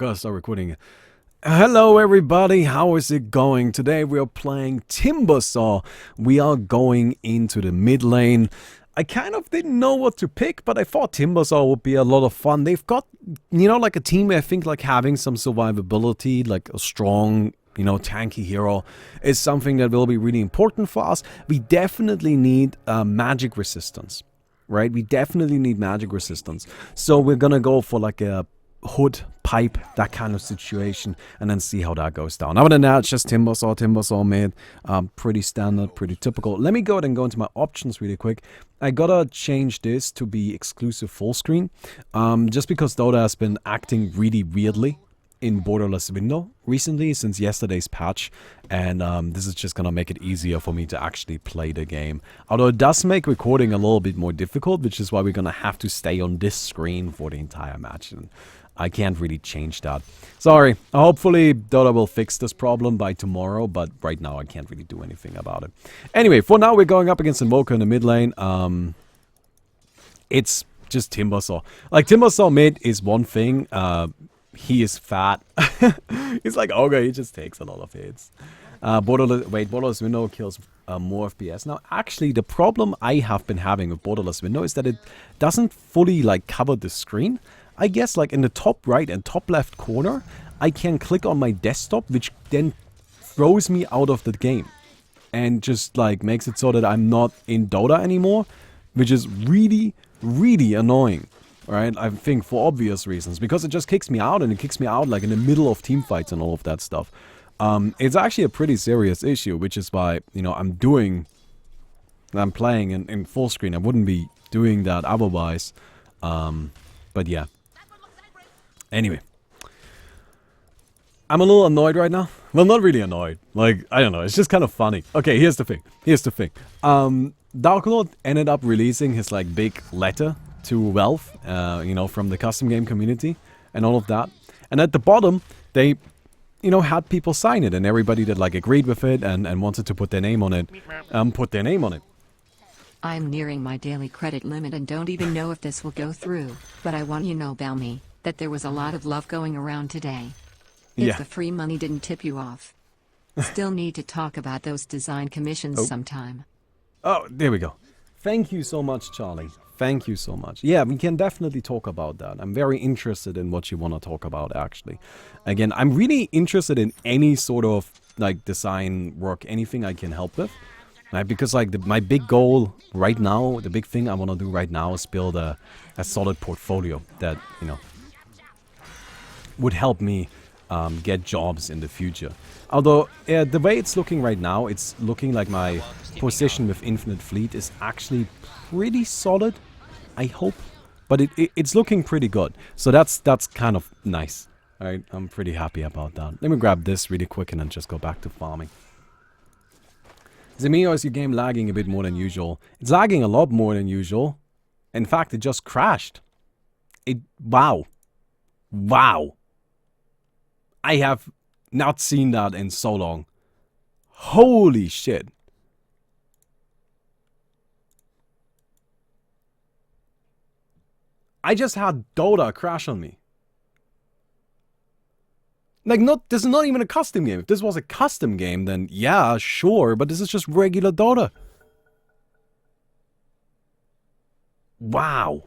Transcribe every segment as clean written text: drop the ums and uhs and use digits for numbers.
Gotta start recording it. Hello everybody, how is it going? Today we are playing Timbersaw. We are going into the mid lane. I kind of didn't know what to pick, but I thought Timbersaw would be a lot of fun. They've got, like a team where I think like having some survivability, like a strong, tanky hero is something that will be really important for us. We definitely need magic resistance, right? We definitely need magic resistance. So we're gonna go for like a hood, pipe, that kind of situation, and then see how that goes down. Other than that, it's just Timbersaw mid. Pretty standard, pretty typical. Let me go ahead and go into my options really quick. I gotta change this to be exclusive full screen, just because Dota has been acting really weirdly in borderless window recently since yesterday's patch, and this is just gonna make it easier for me to actually play the game. Although it does make recording a little bit more difficult, which is why we're gonna have to stay on this screen for the entire match, and I can't really change that. Sorry. Hopefully Dota will fix this problem by tomorrow, but right now I can't really do anything about it. Anyway, for now we're going up against Invoker in the mid lane. It's just Timbersaw. Like, Timbersaw mid is one thing. He is fat. He's like Ogre, he just takes a lot of hits. Borderless Window kills more FPS. Now, actually, the problem I have been having with Borderless Window is that it doesn't fully, like, cover the screen. I guess, like, in the top right and top left corner, I can click on my desktop, which then throws me out of the game. And just, like, makes it so that I'm not in Dota anymore, which is really, really annoying. Right, I think for obvious reasons, because it just kicks me out, and it kicks me out like in the middle of team fights and all of that stuff. It's actually a pretty serious issue, which is why, I'm playing in full screen. I wouldn't be doing that otherwise. But yeah. Anyway. I'm a little annoyed right now. Well, not really annoyed. Like, I don't know, it's just kind of funny. Okay, here's the thing. Dark Lord ended up releasing his, like, big letter to Valve, from the custom game community and all of that. And at the bottom, they, had people sign it, and everybody that, like, agreed with it and wanted to put their name on it, put their name on it. I'm nearing my daily credit limit and don't even know if this will go through, but I want you to know, Baumi, that there was a lot of love going around today. If the free money didn't tip you off. Still need to talk about those design commissions sometime. Oh, there we go. Thank you so much, Charlie. Thank you so much. Yeah, we can definitely talk about that. I'm very interested in what you want to talk about, actually. Again, I'm really interested in any sort of, like, design work, anything I can help with. Right? Because, like, my big goal right now, the big thing I want to do right now is build a solid portfolio that, would help me get jobs in the future. Although, the way it's looking right now, it's looking like my position with Infinite Fleet is actually pretty solid, I hope. But it's looking pretty good. So that's kind of nice. Alright, I'm pretty happy about that. Let me grab this really quick and then just go back to farming. Is it me, or is your game lagging a bit more than usual? It's lagging a lot more than usual. In fact, it just crashed. Wow. Wow. I have not seen that in so long. Holy shit. I just had Dota crash on me. Like, this is not even a custom game. If this was a custom game, then yeah, sure, but this is just regular Dota. Wow.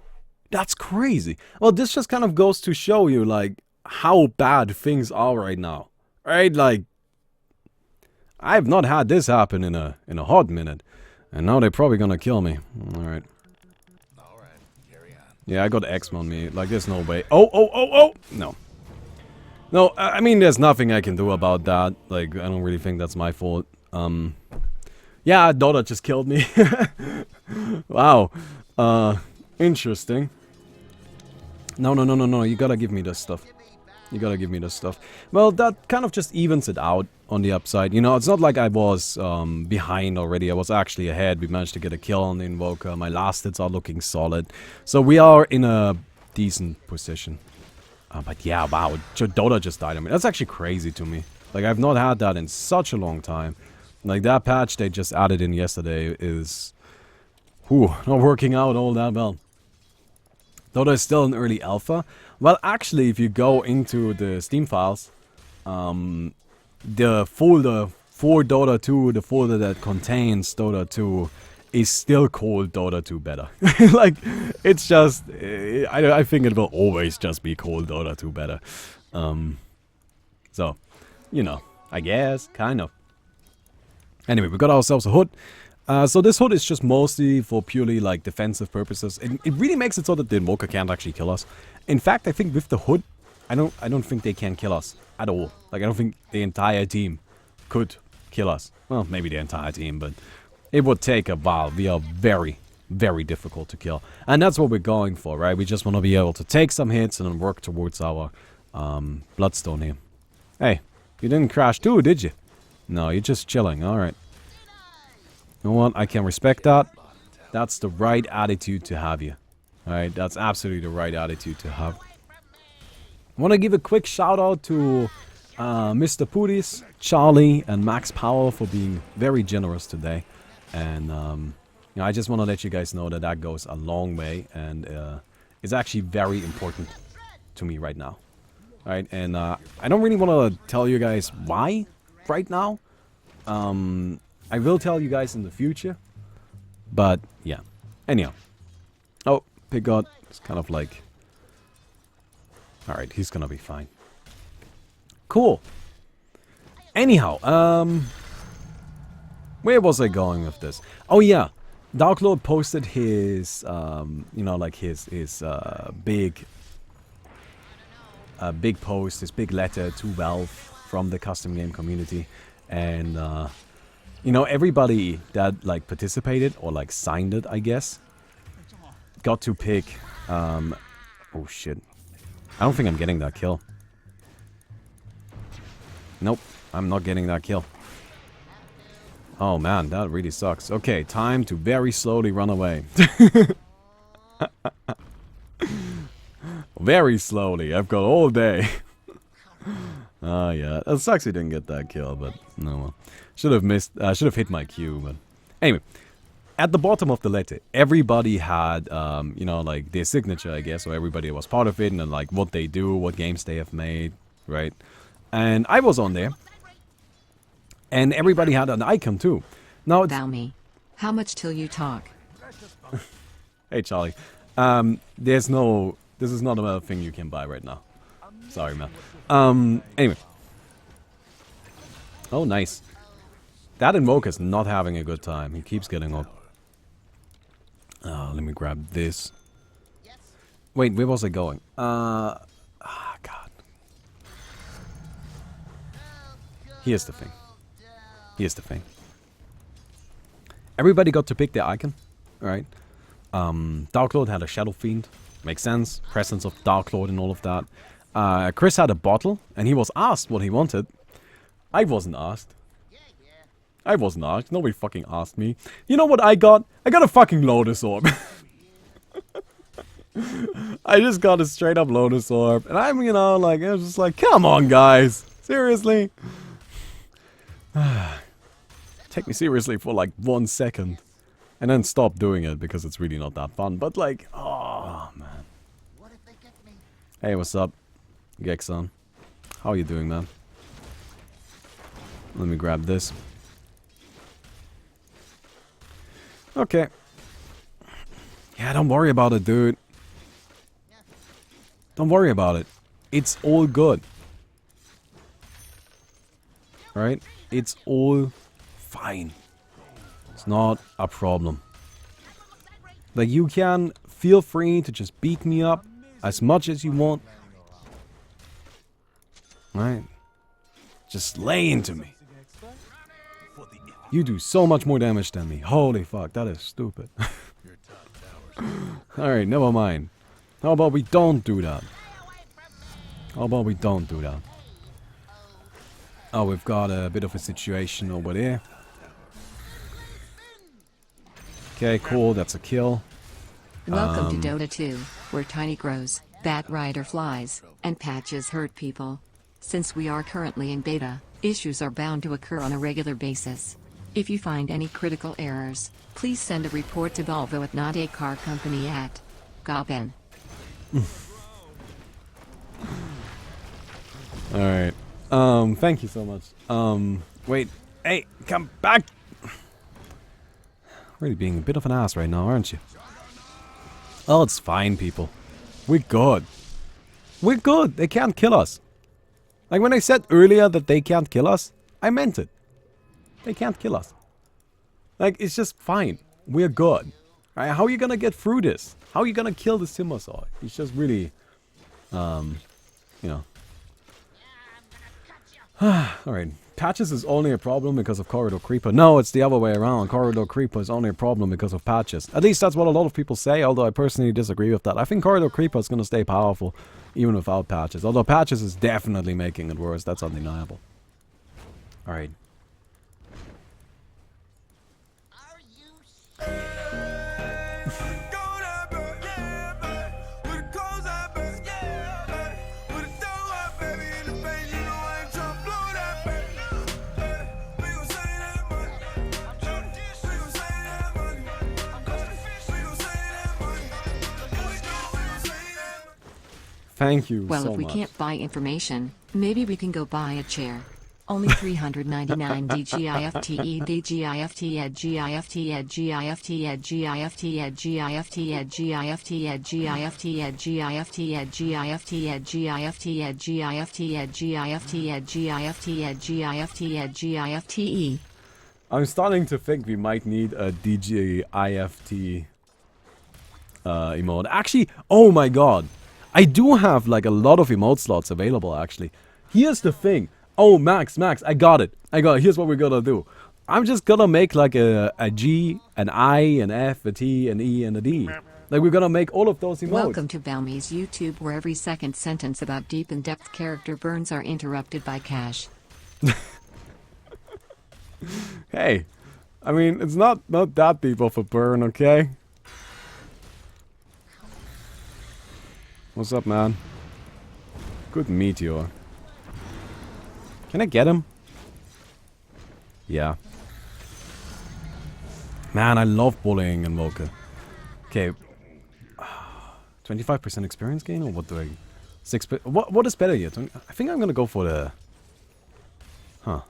That's crazy. Well, this just kind of goes to show you, like, how bad things are right now. Right? Like, I've not had this happen in a hot minute. And now they're probably gonna kill me. Alright. Yeah, I got X on me. Like, there's no way. Oh! No. No, I mean, there's nothing I can do about that. Like, I don't really think that's my fault. Yeah, Dota just killed me. Wow. Interesting. No. You gotta give me this stuff. Well, that kind of just evens it out on the upside. It's not like I was behind already. I was actually ahead. We managed to get a kill on the Invoker. My last hits are looking solid. So we are in a decent position. But yeah, wow. Dota just died. I mean, that's actually crazy to me. Like, I've not had that in such a long time. Like, that patch they just added in yesterday is... not working out all that well. Dota is still in early alpha. Well, actually, if you go into the Steam files, the folder for Dota 2, the folder that contains Dota 2, is still called Dota 2 Beta. Like, it's just, I think it will always just be called Dota 2 Beta. So, you know, I guess, kind of. Anyway, we got ourselves a hood. So this hood is just mostly for purely like defensive purposes. It really makes it so that the invoker can't actually kill us. In fact, I think with the hood, I don't think they can kill us at all. Like, I don't think the entire team could kill us. Well, maybe the entire team, but it would take a while. We are very, very difficult to kill. And that's what we're going for, right? We just want to be able to take some hits and then work towards our bloodstone here. Hey, you didn't crash too, did you? No, you're just chilling. Alright. You know what? I can respect that. That's the right attitude to have you. Alright, that's absolutely the right attitude to have. I want to give a quick shout out to Mr. Pooties, Charlie, and Max Power for being very generous today. And you know, I just want to let you guys know that that goes a long way and is actually very important to me right now. Alright, and I don't really want to tell you guys why right now. I will tell you guys in the future. But, yeah. Anyhow. Oh, Piggot is kind of like... Alright, he's gonna be fine. Cool. Anyhow, where was I going with this? Oh, yeah. Dark Lord posted his, you know, like his big post, his big letter to Valve from the custom game community. And, you know, everybody that, like, participated or, like, signed it, I guess, got to pick, oh, shit. I don't think I'm getting that kill. Nope, I'm not getting that kill. Oh, man, that really sucks. Okay, time to very slowly run away. Very slowly. I've got all day. Oh, yeah. It sucks he didn't get that kill, but no well. Should have hit my Q, but... Anyway. At the bottom of the letter, everybody had, you know, like, their signature, I guess, or everybody was part of it, and then, like, what they do, what games they have made, right? And I was on there. And everybody had an icon, too. Now, it's... Baumi, how much till you talk? Hey, Charlie. There's no... This is not a thing you can buy right now. Sorry, man. Anyway. Oh, nice. That Invoker's not having a good time. He keeps getting up. Let me grab this. Wait, where was I going? God. Here's the thing. Here's the thing. Everybody got to pick their icon, right? Dark Lord had a Shadow Fiend. Makes sense. Presence of Dark Lord and all of that. Chris had a bottle, and he was asked what he wanted. I wasn't asked. I wasn't asked. Nobody fucking asked me. You know what I got? I got a fucking Lotus Orb. I just got a straight up Lotus Orb. And I'm, you know, like, I was just like, come on, guys. Seriously? Take me seriously for like 1 second. And then stop doing it because it's really not that fun. But like, oh, man. Hey, what's up? Gexon. How are you doing, man? Let me grab this. Okay. Yeah, don't worry about it, dude. Don't worry about it. It's all good. Right? It's all fine. It's not a problem. Like, you can feel free to just beat me up as much as you want. Right? Just lay into me. You do so much more damage than me. Holy fuck, that is stupid. Alright, never mind. How about we don't do that? How about we don't do that? Oh, we've got a bit of a situation over there. Okay, cool, that's a kill. Welcome to Dota 2, where Tiny grows, Bat Rider flies, and Patches hurt people. Since we are currently in beta, issues are bound to occur on a regular basis. If you find any critical errors, please send a report to Volvo at Not a Car Company at Goben. Alright. Thank you so much. Wait. Hey, come back! Really being a bit of an ass right now, aren't you? Oh, it's fine, people. We're good. We're good. They can't kill us. Like when I said earlier that they can't kill us, I meant it. They can't kill us. Like, it's just fine. We're good. Right? How are you gonna get through this? How are you gonna kill this Timbersaw? It's just really, you know. Alright. Patches is only a problem because of Corridor Creeper. No, it's the other way around. Corridor Creeper is only a problem because of patches. At least that's what a lot of people say, although I personally disagree with that. I think Corridor Creeper is gonna stay powerful even without patches. Although patches is definitely making it worse. That's undeniable. Alright. Thank you Well, so if we much. can't buy information, maybe we can go buy a chair. Only 399 DGIFTE DGIFT ed GIFT ed GIFT ed GIFT ed GIFT ed GIFT ed GIFT ed GIFT ed GIFT ed GIFT ed GIFT ed GIFT ed GIFT ed GIFT ed GIFTE. I'm starting to think we might need a DGIFT emote. Actually, oh my god. I do have like a lot of emote slots available actually. Here's the thing. Oh, Max, I got it. Here's what we're gonna do. I'm just gonna make like a G, an I, an F, a T, an E, and a D. Like we're gonna make all of those emotes. Welcome to Baumi's YouTube, where every second sentence about deep in-depth character burns are interrupted by cash. Hey, I mean, it's not that deep of a burn, okay? What's up, man? Good meteor. Can I get him? Yeah. Man, I love bullying Invoker. Okay. 25% experience gain, or what do I... What is better here? I think I'm gonna go for the... Huh.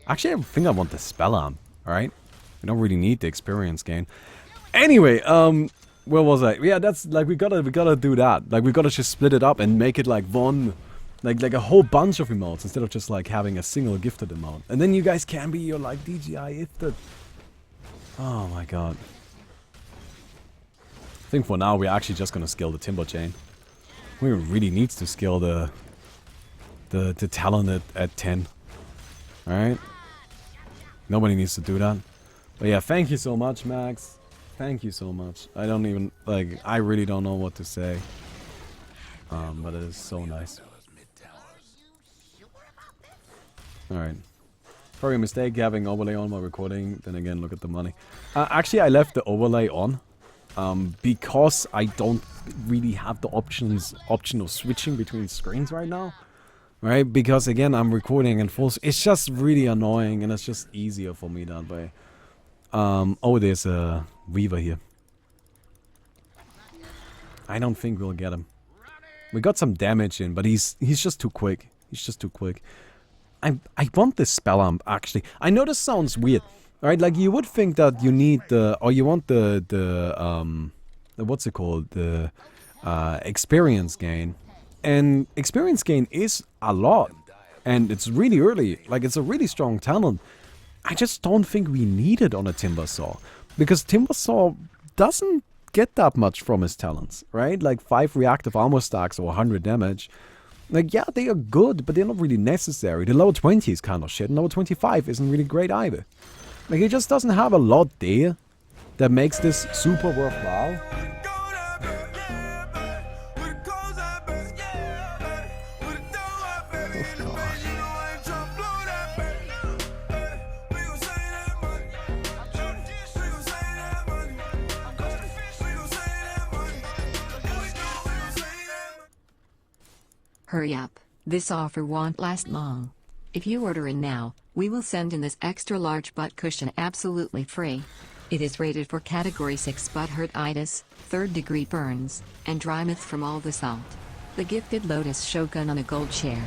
Actually, I think I want the Spell Arm, alright? We don't really need the experience gain. Anyway, where was I? Yeah, that's like we gotta do that. Like we gotta just split it up and make it like one, like a whole bunch of emotes instead of just like having a single gifted emote. And then you guys can be your like DGI gifted. Oh my god. I think for now we're actually just gonna skill the Timber Chain. We really needs to skill the talent at 10. Alright? Nobody needs to do that. But yeah, thank you so much, Max. Thank you so much. I don't even, like, I really don't know what to say. But it is so nice. Alright. Probably a mistake having overlay on while recording. Then again, look at the money. Actually, I left the overlay on. Because I don't really have the option of switching between screens right now. Right? Because again, I'm recording in full. It's just really annoying, and it's just easier for me that way. Oh, there's a Weaver here. I don't think we'll get him. We got some damage in, but he's just too quick. He's just too quick. I want this Spell Arm, actually. I know this sounds weird. Right? Like, you would think that you need the... Or you want the what's it called? The experience gain. And experience gain is a lot. And it's really early. Like, it's a really strong talent. I just don't think we need it on a Timbersaw. Because Timbersaw doesn't get that much from his talents, right? Like 5 reactive armor stacks or 100 damage. Like, yeah, they are good, but they're not really necessary. The lower 20 is kind of shit, and lower 25 isn't really great either. Like, he just doesn't have a lot there that makes this super worthwhile. Hurry up, this offer won't last long. If you order in now, we will send in this extra large butt cushion absolutely free. It is rated for category 6 butt hurtitis, 3rd degree burns, and dry mouth from all the salt. The gifted Lotus Shogun on a gold chair.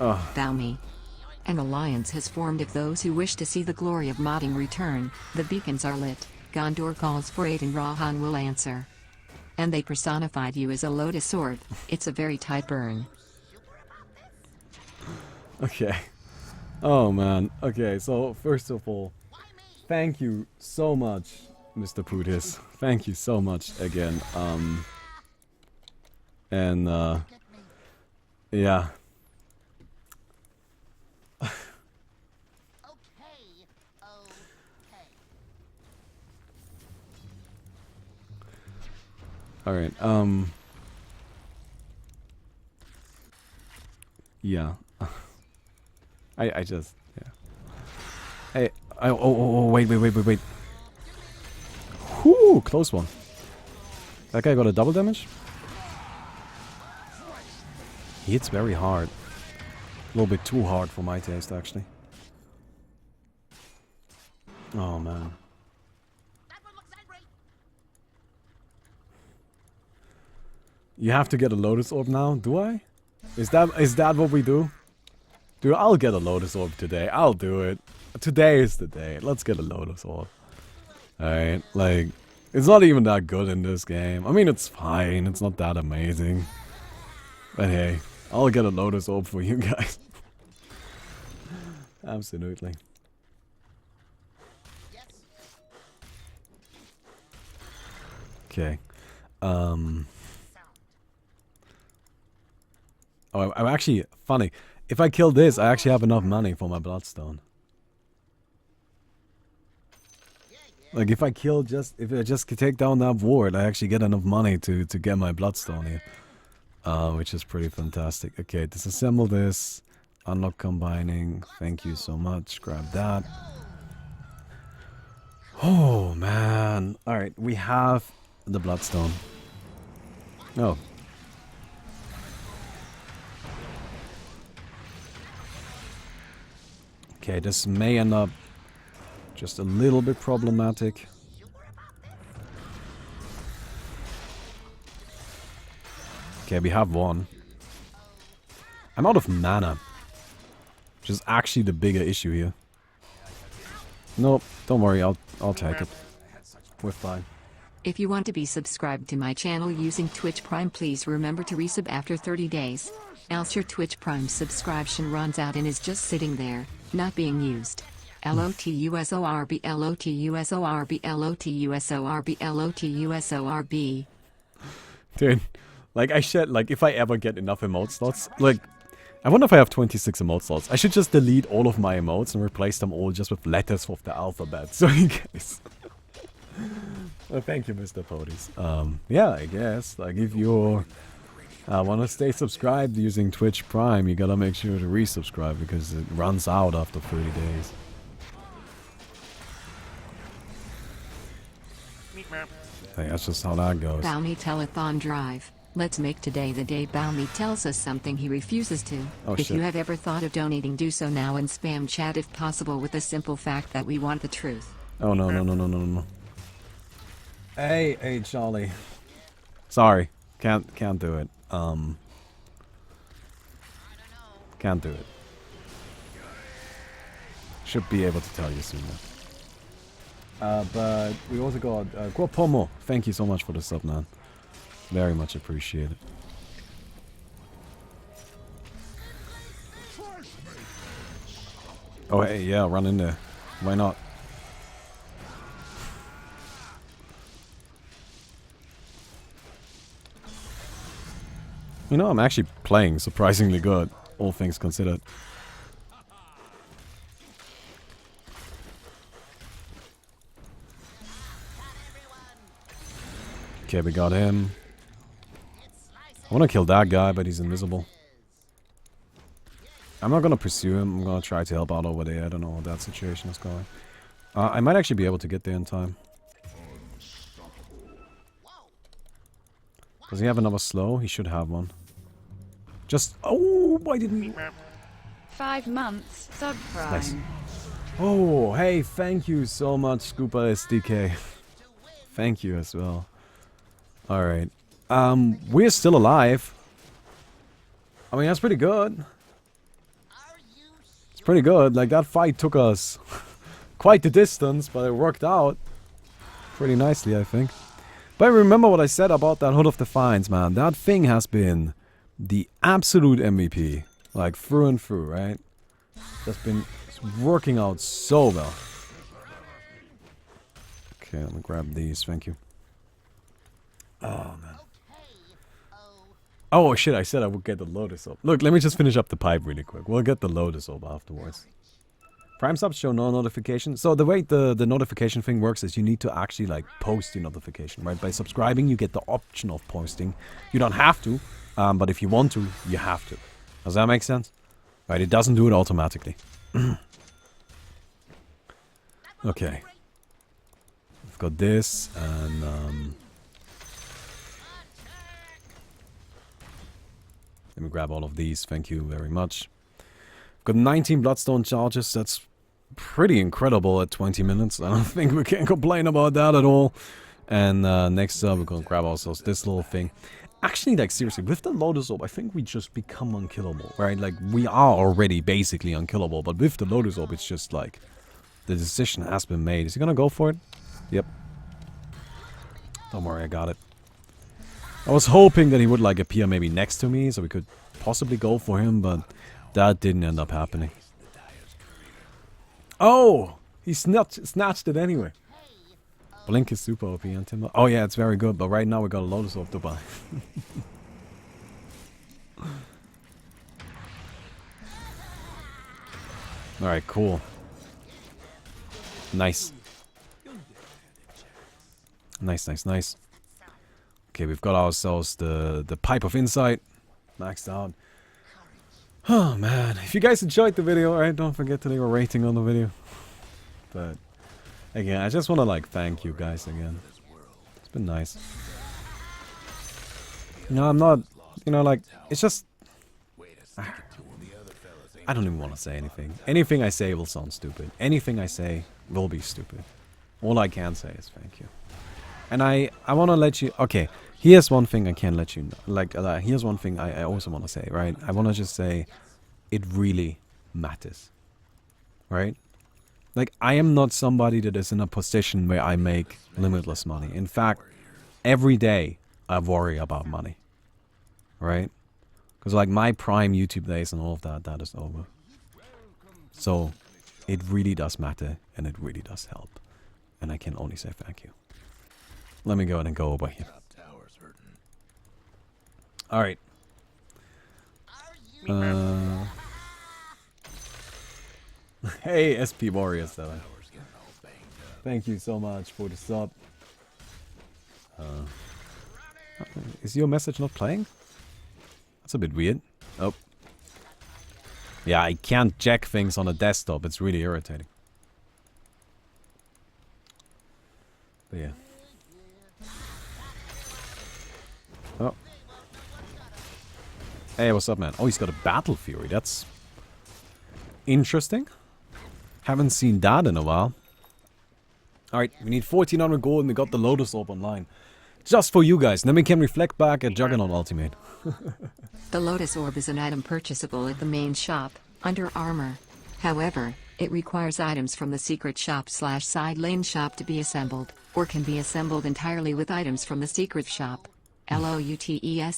Oh, Baumi. An alliance has formed if those who wish to see the glory of modding return. The beacons are lit. Gondor calls for aid and Rahan will answer. And they personified you as a lotus sword. It's a very tight burn. okay. Oh man. Okay, so first of all, thank you so much, Mr. Putis. Thank you so much again. Yeah. Alright, yeah. I just, yeah. Hey, wait. Whoo, close one. That guy got a double damage? He hits very hard. A little bit too hard for my taste, actually. Oh, man. You have to get a Lotus Orb now, do I? Is that what we do? Dude, I'll get a Lotus Orb today. I'll do it. Today is the day. Let's get a Lotus Orb. Alright, like, it's not even that good in this game. I mean, it's fine. It's not that amazing. But hey, I'll get a Lotus Orb for you guys. Absolutely. Okay. Oh, I'm actually funny. If I kill this, I actually have enough money for my Bloodstone. Like if I just take down that ward, I actually get enough money to get my Bloodstone here, which is pretty fantastic. Okay, disassemble this, unlock combining. Thank you so much. Grab that. Oh man! All right, we have the Bloodstone. Oh. Okay, this may end up just a little bit problematic. Okay, we have one. I'm out of mana, which is actually the bigger issue here. Nope, don't worry, I'll take it. We're fine. If you want to be subscribed to my channel using Twitch Prime, please remember to resub after 30 days. Else your Twitch Prime subscription runs out and is just sitting there, not being used. LOTUSORB LOTUSORB LOTUSORB LOTUSORB. Dude, like I said, like if I ever get enough emote slots, like I wonder if I have 26 emote slots. I should just delete all of my emotes and replace them all just with letters of the alphabet. So in case. Well, thank you, Mr. Podis. Yeah, I guess. Like if you're want to stay subscribed using Twitch Prime, you gotta make sure to resubscribe because it runs out after 30 days. Hey, that's just how that goes. Baumi Telethon Drive. Let's make today the day Baumi tells us something he refuses to. Oh, if shit. you have ever thought of donating, do so now and spam chat if possible with the simple fact that we want the truth. Oh no. Hey, Charlie. Sorry. Can't do it. Can't do it. Should be able to tell you sooner. But we also got Guapomo. Thank you so much for the sub, man. Very much appreciated. Oh hey, yeah, run in there. Why not? You know, I'm actually playing surprisingly good, all things considered. Okay, we got him. I want to kill that guy, but he's invisible. I'm not going to pursue him. I'm going to try to help out over there. I don't know what that situation is going. I might actually be able to get there in time. Does he have another slow? He should have one. Just... Oh, why didn't... 5 months, subprime. Nice. Oh, hey, thank you so much, Scoopa SDK. Thank you as well. Alright. We're still alive. I mean, that's pretty good. It's pretty good. Like, that fight took us quite the distance, but it worked out pretty nicely, I think. But remember what I said about that Hood of Defiance, man. That thing has been the absolute MVP. Like, through and through, right? That's been working out so well. Okay, let me grab these, thank you. Oh, man. Oh, shit, I said I would get the Lotus Orb. Look, let me just finish up the pipe really quick. We'll get the Lotus Orb afterwards. Prime subs show no notification. So the way the notification thing works is you need to actually, like, post your notification, right? By subscribing, you get the option of posting. You don't have to, but if you want to, you have to. Does that make sense? Right, it doesn't do it automatically. Okay. We've got this, and, let me grab all of these, thank you very much. Got 19 Bloodstone charges, that's pretty incredible at 20 minutes. I don't think we can complain about that at all. And next up, we're gonna grab ourselves this little thing. Actually, like, seriously, with the Lotus Orb, I think we just become unkillable, right? Like, we are already basically unkillable, but with the Lotus Orb, it's just like, the decision has been made. Is he gonna go for it? Yep. Don't worry, I got it. I was hoping that he would, like, appear maybe next to me, so we could possibly go for him, but that didn't end up happening. Oh! He snatched it anyway. Blink is super OP on Timber. Oh yeah, it's very good, but right now we got a Lotus Orb to buy. Alright, cool. Nice. Nice, nice, nice. Okay, we've got ourselves the Pipe of Insight maxed out. Oh man, if you guys enjoyed the video, alright, don't forget to leave a rating on the video. But again, I just want to, like, thank you guys again. It's been nice. You know, I'm not, you know, like, it's just, I don't even want to say anything. Anything I say will sound stupid. Anything I say will be stupid. All I can say is thank you. And I want to let you, okay, here's one thing I can let you know, like, here's one thing I also want to say, right? I want to just say, it really matters, right? Like, I am not somebody that is in a position where I make limitless money. In fact, every day I worry about money, right? Because, like, my prime YouTube days and all of that, that is over. So, it really does matter, and it really does help. And I can only say thank you. Let me go ahead and go over here. Alright. Hey, SP Warrior 7. Thank you so much for the sub. Is your message not playing? That's a bit weird. Oh. Yeah, I can't jack things on a desktop. It's really irritating. But yeah. Oh. Hey, what's up, man? Oh, he's got a Battle Fury. That's interesting. Haven't seen that in a while. Alright, we need 1400 gold and we got the Lotus Orb online. Just for you guys. And then we can reflect back at Juggernaut Ultimate. The Lotus Orb is an item purchasable at the main shop, under armor. However, it requires items from the secret shop / side lane shop to be assembled, or can be assembled entirely with items from the secret shop. LOUTESSOARRB.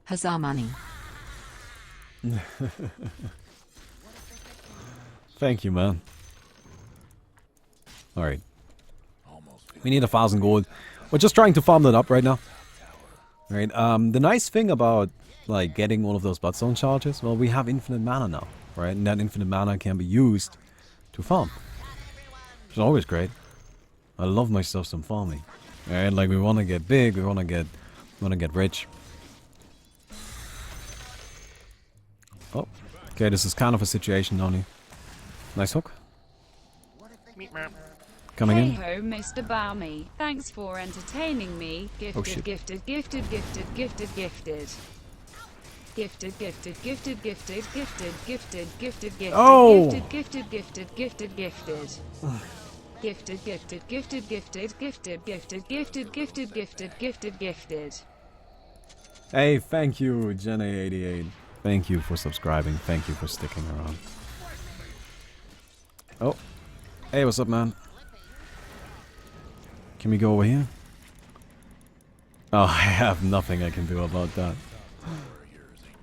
Huzzah money. Thank you, man. Alright. We need 1,000 gold. We're just trying to farm that up right now. Right. The nice thing about, like, getting all of those Bloodstone charges, well, we have infinite mana now, right? And that infinite mana can be used to farm. Which is always great. I love myself some farming. Right? Like, we want to get big, we want to get rich. Oh, okay, this is kind of a situation, Donnie. Nice hook. Coming in. Hey ho, Mr. Baumi. Thanks for entertaining me. Gifted, shit. gifted, gifted, gifted, gifted, gifted. Gifted, gifted, gifted, gifted, gifted, gifted, gifted, gifted, Oh! gifted, gifted, gifted, gifted, gifted. Gifted, gifted, gifted, gifted, gifted, gifted, gifted, gifted, gifted, gifted, gifted. Hey, thank you, Jenny88. Thank you for subscribing. Thank you for sticking around. Oh. Hey, what's up, man? Can we go over here? Oh, I have nothing I can do about that.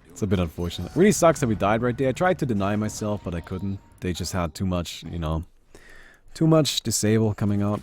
It's a bit unfortunate. Really sucks that we died right there. I tried to deny myself, but I couldn't. They just had too much, you know, too much disable coming out.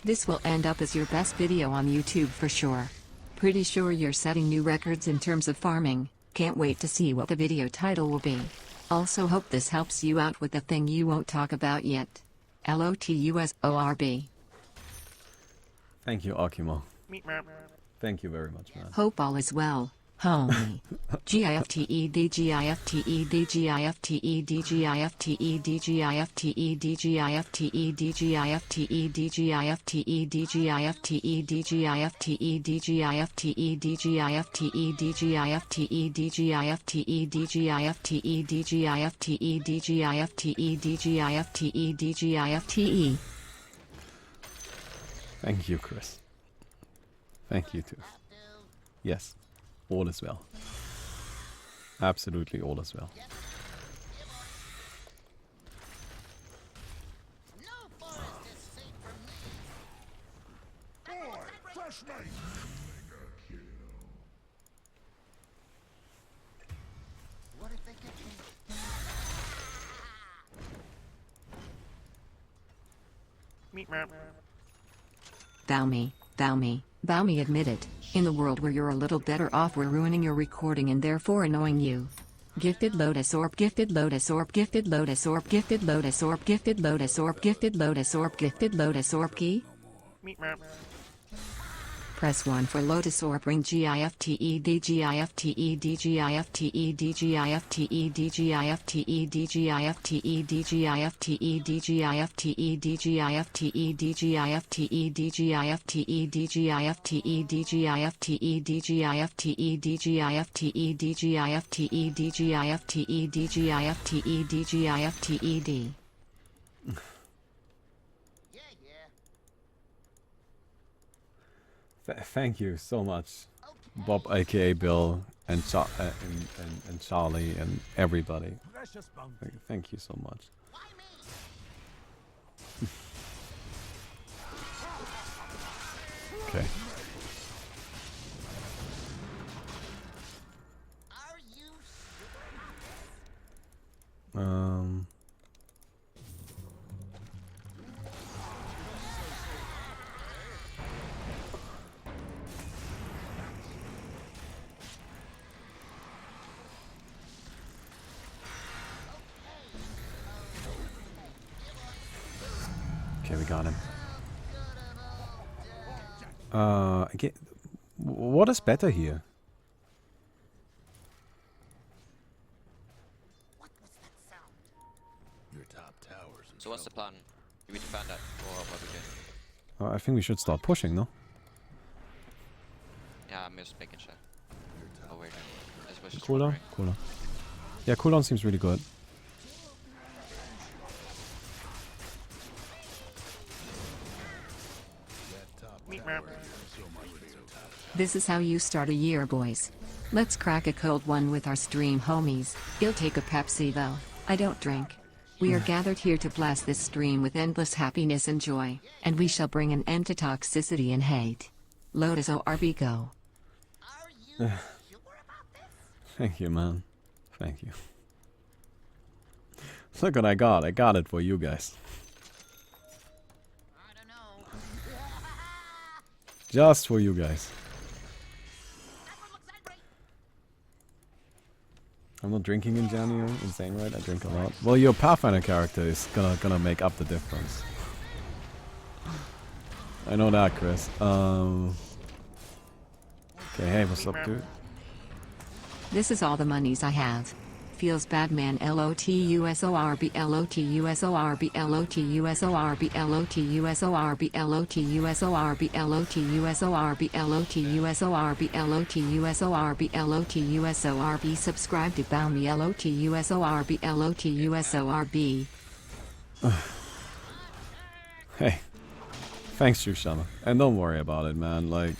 This will end up as your best video on YouTube for sure. Pretty sure you're setting new records in terms of farming. Can't wait to see what the video title will be. Also hope this helps you out with the thing you won't talk about yet. LOTUSORB. Thank you, Akimo. Thank you very much, man. Hope all is well, homie. GIFTED GIFTED GIFTED GIFTED GIFTED GIFTED GIFTED GIFTED GIFTED GIFTED GIFTED GIFTED GIFTED GIFTED GIFTED GIFTED. Thank you, Chris. Thank you too. Yes, all is well. Absolutely all is well. Baumi admitted, in the world where you're a little better off, we're ruining your recording and therefore annoying you. Gifted Lotus Orb, gifted Lotus Orb, gifted Lotus Orb, gifted Lotus Orb, gifted Lotus Orb, gifted Lotus Orb, gifted Lotus Orb key? Press 1 for Lotus Orb ring. GIFTED GIFTED GIFTED GIFTED GIFTED GIFTED GIFTED GIFTED GIFTED GIFTED GIFTED GIFTED GIFTED GIFTED GIFTED GIFTED GIFTED. Thank you so much, Bob, aka Bill, and Charlie, and everybody. Thank you so much. Okay. Okay, we got him. Again, what is better here? So what's the plan? Do we defend that or what we do? I think we should start pushing, no? Yeah, I'm just making sure. Oh wait, I was just Cooldown? Cooldown. Yeah, cooldown seems really good. This is how you start a year, boys. Let's crack a cold one with our stream homies. I'll take a Pepsi though. I don't drink. We are gathered here to bless this stream with endless happiness and joy, and we shall bring an end to toxicity and hate. Lotus ORB go. Thank you, man. Thank you. Look what I got. I got it for you guys. Just for you guys. I'm not drinking in January. Insane, right? I drink a lot. Well, your Pathfinder character is gonna make up the difference. I know that, Chris. Okay, hey, what's up, dude? This is all the monies I have. Feels bad, man. LOTUSORB LOTUSORB LOTUSORB LOTUSORB LOTUSORB LOTUSORB LOTUSORB LOTUSORB LOTUSORB. Subscribe to Baumi LOTUSORB LOTUSORB. Hey, thanks, Shoshana. And don't worry about it, man. Like,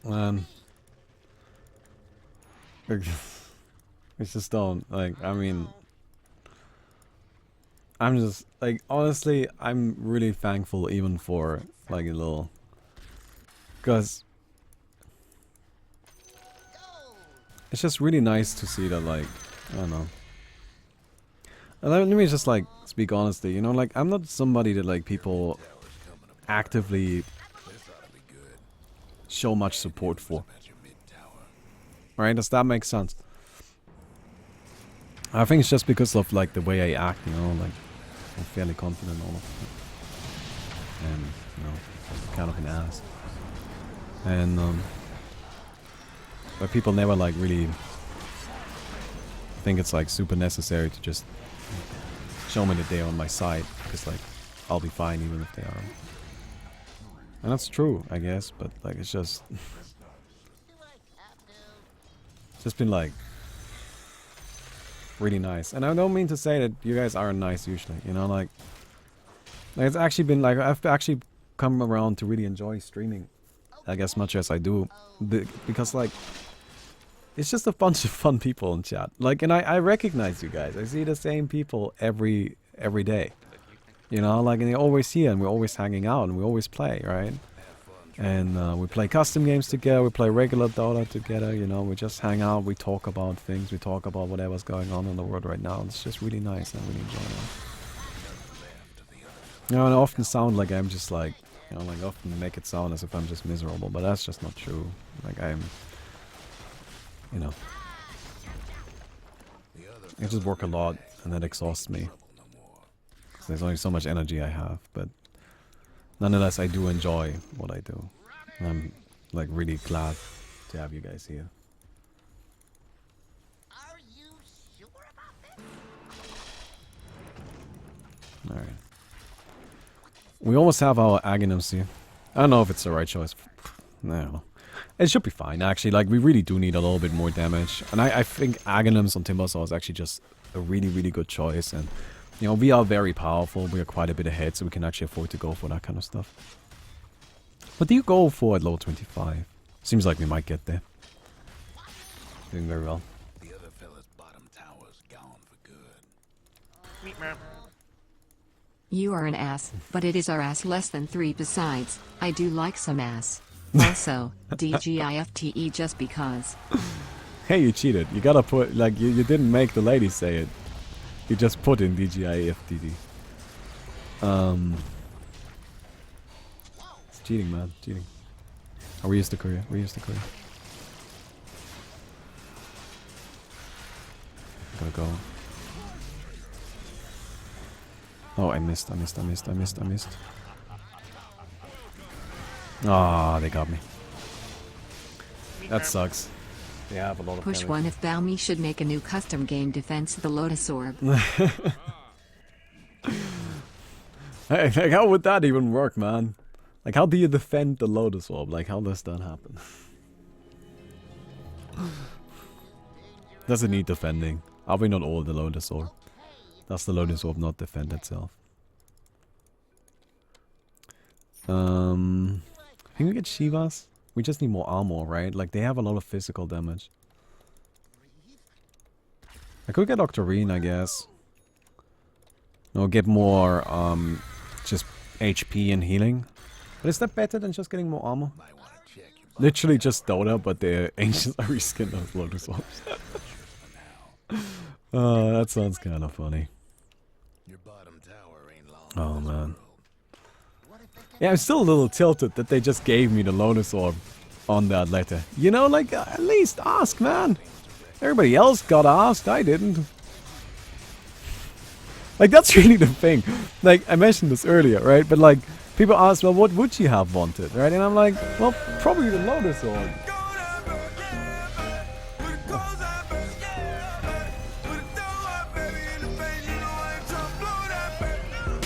man, it's just don't, like, I mean, I'm just, like, honestly, I'm really thankful even for, like, a little, because it's just really nice to see that, like, I don't know. And let me just, like, speak honestly, you know, like, I'm not somebody that, like, people actively show much support for. Right? Does that make sense? I think it's just because of, like, the way I act, you know, like, I'm fairly confident all of it. And, you know, kind of an ass. And, but people never, like, really think it's, like, super necessary to just show me that they're on my side, because, like, I'll be fine even if they aren't. And that's true, I guess, but, like, it's just it's just been, like, really nice. And I don't mean to say that you guys aren't nice usually, you know, like it's actually been, like, I've actually come around to really enjoy streaming, like, as much as I do, because, like, it's just a bunch of fun people in chat. Like, and I recognize you guys. I see the same people every day. You know, like, and they're always here, and we're always hanging out, and we always play, right? And we play custom games together, we play regular Dota together, you know, we just hang out, we talk about things, we talk about whatever's going on in the world right now. It's just really nice, and I really enjoy that. You know, and I often sound like I'm just, like, you know, like, often make it sound as if I'm just miserable, but that's just not true. Like, I'm, you know, I just work a lot, and that exhausts me. There's only so much energy I have, but nonetheless, I do enjoy what I do. And I'm, like, really glad to have you guys here. Are you sure about this? Alright. We almost have our Aghanims here. I don't know if it's the right choice. No. It should be fine, actually. Like, we really do need a little bit more damage. And I think Aghanims on Timbersaw is actually just a really, really good choice. And, you know, we are very powerful. We are quite a bit ahead, so we can actually afford to go for that kind of stuff. What do you go for at level 25? Seems like we might get there. Doing very well. The other fella's bottom tower's gone for good. You are an ass, but it is our ass less than 3 besides. I do like some ass. Also, DGIFTE just because. Hey, you cheated. You gotta put, like, you didn't make the lady say it. You just put in DGIFTD. It's cheating, man. Cheating. Oh, we used to Korea. We used to Korea. Gotta go. Oh, I missed. Ah, they got me. That sucks. They have a lot of Push damage. one if Baumi should make a new custom game defense the Lotus Orb. Hey, like, how would that even work, man? Like, how do you defend the Lotus Orb? Like, how does that happen? Does it need defending? Are we not all the Lotus Orb? Does the Lotus Orb not defend itself? Can we get Shivas? We just need more armor, right? Like, they have a lot of physical damage. I could get Octarine, I guess. No, get more, just HP and healing. But is that better than just getting more armor? Literally just Dota, but the ancients are reskinned as Lotus Orbs. That sounds kind of funny. Oh, man. Yeah, I'm still a little tilted that they just gave me the Lotus Orb on that letter. You know, like, at least ask, man. Everybody else got asked, I didn't. Like, that's really the thing. Like, I mentioned this earlier, right? But, like, People ask, well, what would you have wanted, right? And I'm like, well, probably the Lotus Orb.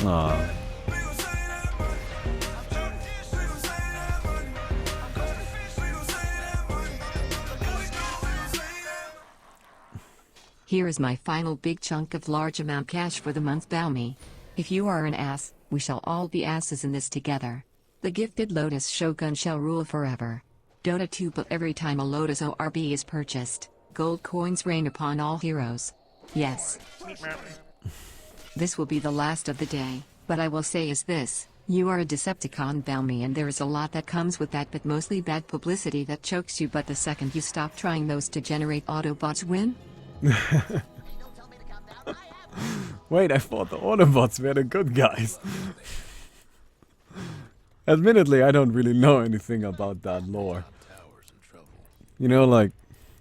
Aw. Here is my final big chunk of large amount cash for the month, Baumi. If you are an ass, we shall all be asses in this together. The gifted Lotus Shogun shall rule forever. Dota 2, but every time a Lotus ORB is purchased, gold coins rain upon all heroes. Yes. This will be the last of the day, but I will say is this, you are a Decepticon, Baumi, and there is a lot that comes with that, but mostly bad publicity that chokes you, but the second you stop trying those to generate Autobots win? Wait, I thought the Autobots were the good guys. Admittedly, I don't really know anything about that lore. You know, like,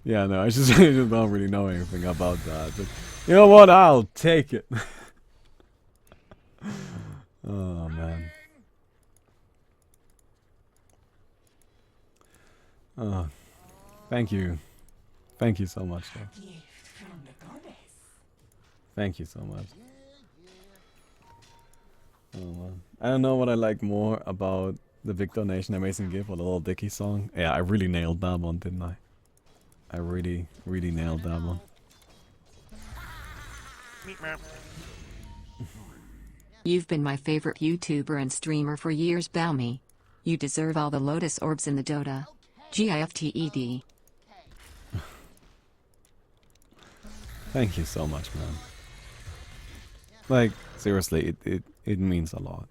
yeah, no, I just don't really know anything about that. But you know what? I'll take it. Oh, man. Oh, thank you. Thank you so much, though. Thank you so much. Oh, man. I don't know what I like more about the Victor Nation Amazing Gift or the Little Dicky song. Yeah, I really nailed that one, didn't I? I really nailed that one. You've been my favorite YouTuber and streamer for years, Baumi. You deserve all the Lotus Orbs in the Dota. GIFTED. Thank you so much, man. Like, seriously, it means a lot.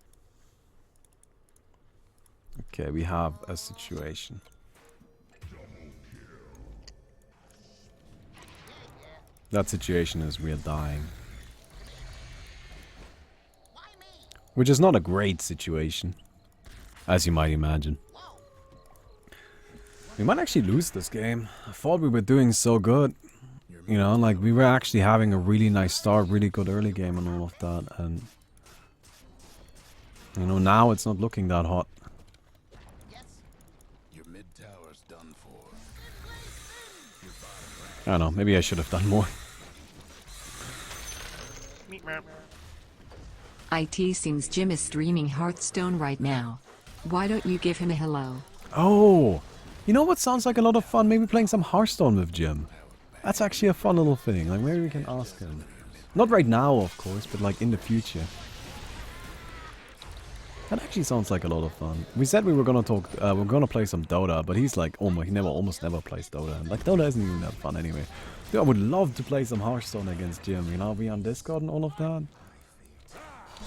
Okay, we have a situation. That situation is we are dying. Which is not a great situation, as you might imagine. We might actually lose this game. I thought we were doing so good. You know, like we were actually having a really nice start, really good early game and all of that. And, you know, now it's not looking that hot. Your mid tower's done for. I don't know, maybe I should have done more. IT seems Jim is streaming Hearthstone right now. Why don't you give him a hello? Oh, you know what sounds like a lot of fun? Maybe playing some Hearthstone with Jim. That's actually a fun little thing. Like maybe we can ask him. Not right now, of course, but like in the future. That actually sounds like a lot of fun. We said we were gonna talk. We're gonna play some Dota, but he's like, oh my, he almost never plays Dota. And like Dota isn't even that fun anyway. Dude, I would love to play some Hearthstone against Jim. You know, be on Discord and all of that.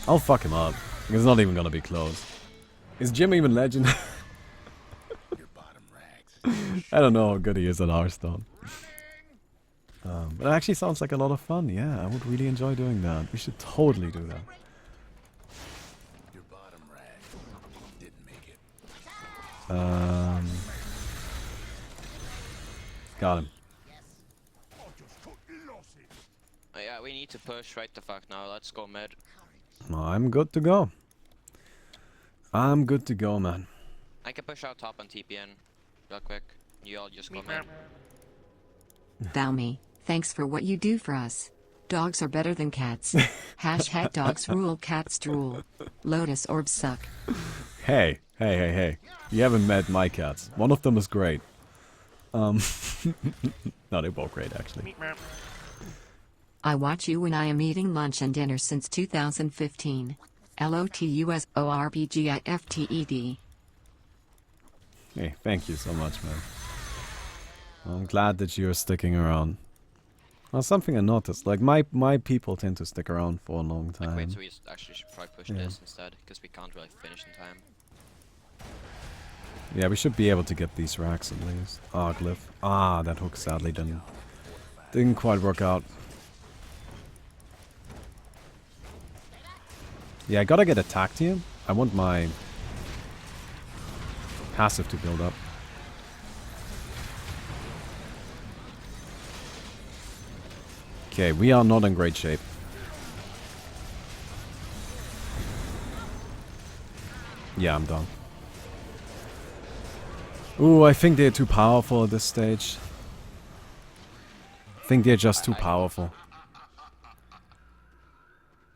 I'll fuck him up. It's not even gonna be close. Is Jim even legend? Your bottom rags. I don't know how good he is at Hearthstone. But it actually sounds like a lot of fun. Yeah, I would really enjoy doing that. We should totally do that. Your bottom rags didn't make it. Got him. Yeah, we need to push right the fuck now. Let's go mid. I'm good to go. I'm good to go, man. I can push out top and TPN real quick. You all just go mid. Baumi, thanks for what you do for us. Dogs are better than cats. Hashtag dogs rule, cats drool. Lotus orbs suck. Hey. You haven't met my cats. One of them is great. No, they're both great, actually. I watch you when I am eating lunch and dinner since 2015. LOTUSORBGIFTED. Hey, thank you so much, man. I'm glad that you're sticking around. Well, something I noticed, like my people tend to stick around for a long time. Wait, so we actually should probably push this instead, because we can't really finish in time. Yeah, we should be able to get these racks at least. Ah, Glyph. Ah, that hook sadly didn't quite work out. Yeah, I gotta get attacked here. I want my passive to build up. Okay, we are not in great shape. Yeah, I'm done. Ooh, I think they're too powerful at this stage. I think they're just too powerful.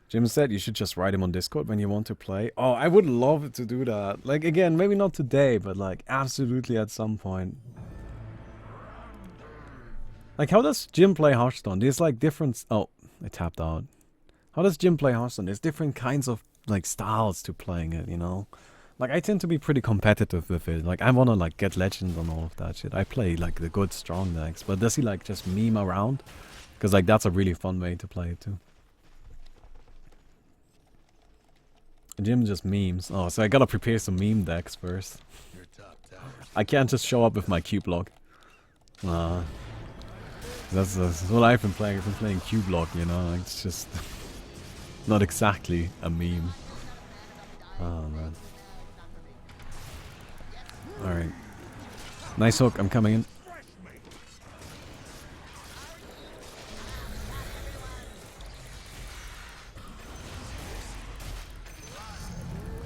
Jim said you should just write him on Discord when you want to play. Oh, I would love to do that. Like, again, maybe not today, but like, absolutely at some point. Like, how does Jim play Hearthstone? There's like different... Oh, I tapped out. How does Jim play Hearthstone? There's different kinds of, like, styles to playing it, you know? Like, I tend to be pretty competitive with it. Like, I want to, like, get legends and all of that shit. I play, like, the good, strong decks. But does he, like, just meme around? Because, like, that's a really fun way to play it, too. Jim just memes. Oh, so I gotta prepare some meme decks first. I can't just show up with my Q-block. That's what I've been playing. I've been playing Q-block, you know? Like, it's just... not exactly a meme. Oh, man. Alright. Nice hook, I'm coming in.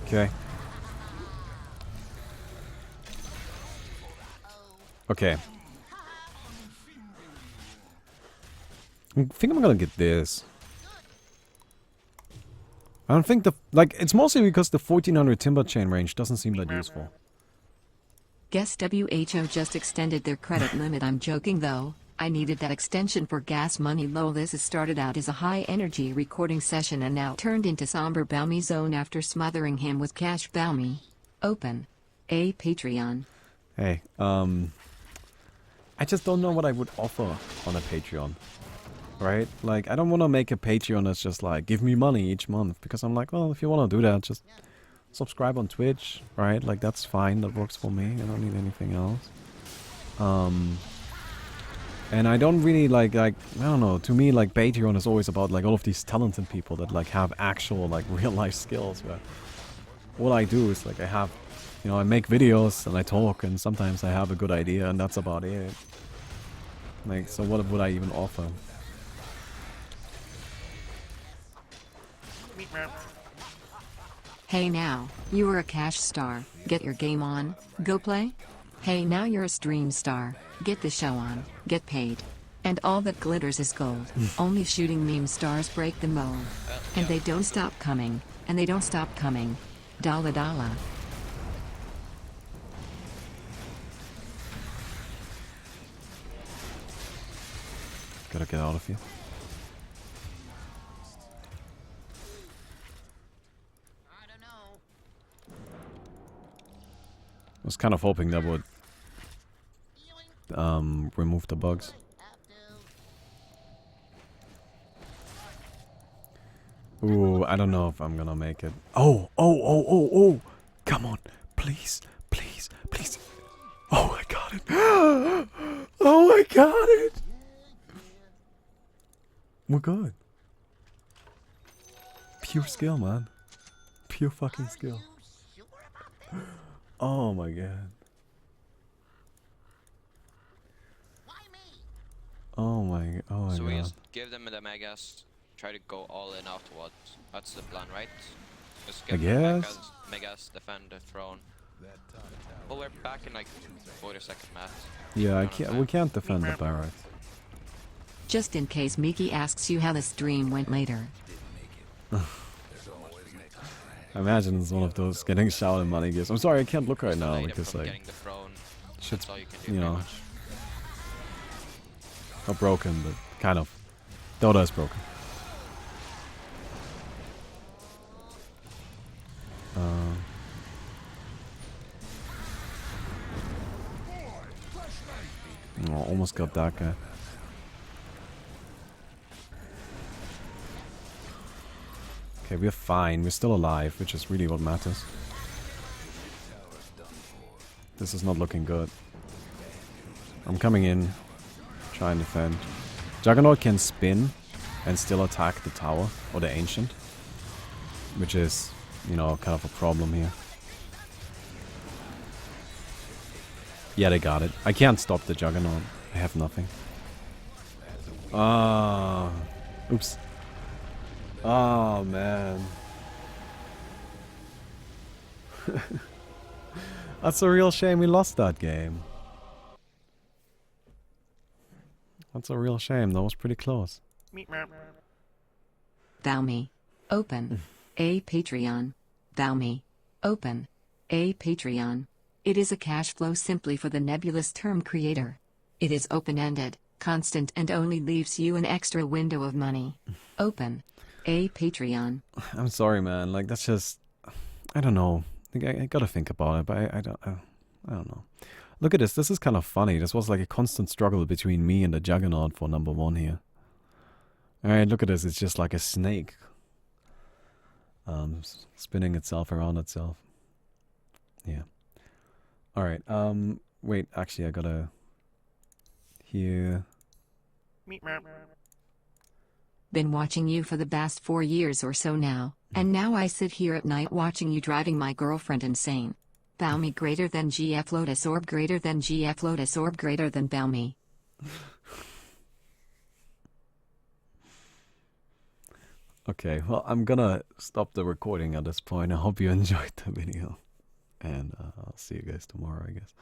Okay. Okay. I think I'm gonna get this. I don't think the... Like, it's mostly because the 1400 timber chain range doesn't seem that useful. Guess WHO just extended their credit limit. I'm joking though. I needed that extension for gas money. Lol, this has started out as a high energy recording session and now turned into somber Baumi zone after smothering him with cash. Baumi. Open. A Patreon. Hey, I just don't know what I would offer on a Patreon. Right? Like, I don't want to make a Patreon that's just like, give me money each month. Because I'm like, well, if you want to do that, just subscribe on Twitch, right? Like, that's fine. That works for me. I don't need anything else. And I don't really like, I don't know. To me, like, Patreon is always about, like, all of these talented people that, like, have actual, like, real-life skills. But what I do is, like, I have, you know, I make videos and I talk and sometimes I have a good idea and that's about it. Like, so what would I even offer? Hey now, you are a cash star, get your game on, go play? Hey now you're a stream star, get the show on, get paid. And all that glitters is gold, only shooting meme stars break the mold. And they don't stop coming, and they don't stop coming. Dala dala. Gotta get out of here. I was kind of hoping that would remove the bugs. Ooh, I don't know if I'm gonna make it. Oh! Come on, please, please, please. Oh, I got it. Oh, I got it. We're good. Pure skill, man. Pure fucking skill. Oh my god. Oh my So we god. just give them the megas, try to go all in afterwards. That's the plan, right? Just I give them guess. megas, defend the throne. Well, we're back in like 40-second match. Yeah, we can't defend the barracks. Just in case Miki asks you how the stream went later. I imagine it's one of those getting showered money gifts. I'm sorry, I can't look right now because like getting the throne. shit's, That's all you can do, you know, pretty much. not broken, but kind of. Dota is broken. Oh, almost got that guy. Okay, we're fine. We're still alive, which is really what matters. This is not looking good. I'm coming in. Try and defend. Juggernaut can spin and still attack the tower or the ancient. Which is, you know, kind of a problem here. Yeah, they got it. I can't stop the Juggernaut. I have nothing. Ah. Oops. Oh, man. That's a real shame we lost that game. That's a real shame. That was pretty close. Baumi. Open. A Patreon. Baumi. Open. A Patreon. It is a cash flow simply for the nebulous term creator. It is open-ended, constant, and only leaves you an extra window of money. Open. A Patreon. I'm sorry, man. Like, that's just... I don't know. I gotta think about it, but I don't know. Look at this. This is kind of funny. This was like a constant struggle between me and the Juggernaut for number 1 here. Alright, look at this. It's just like a snake. Spinning itself around itself. Yeah. Alright, wait, actually I gotta... Here... Been watching you for the past 4 years or so now, and now I sit here at night watching you driving my girlfriend insane. Baumi greater than GF Lotus Orb greater than GF Lotus Orb greater than Baumi. Okay, well, I'm gonna stop the recording at this point. I hope you enjoyed the video. And I'll see you guys tomorrow, I guess.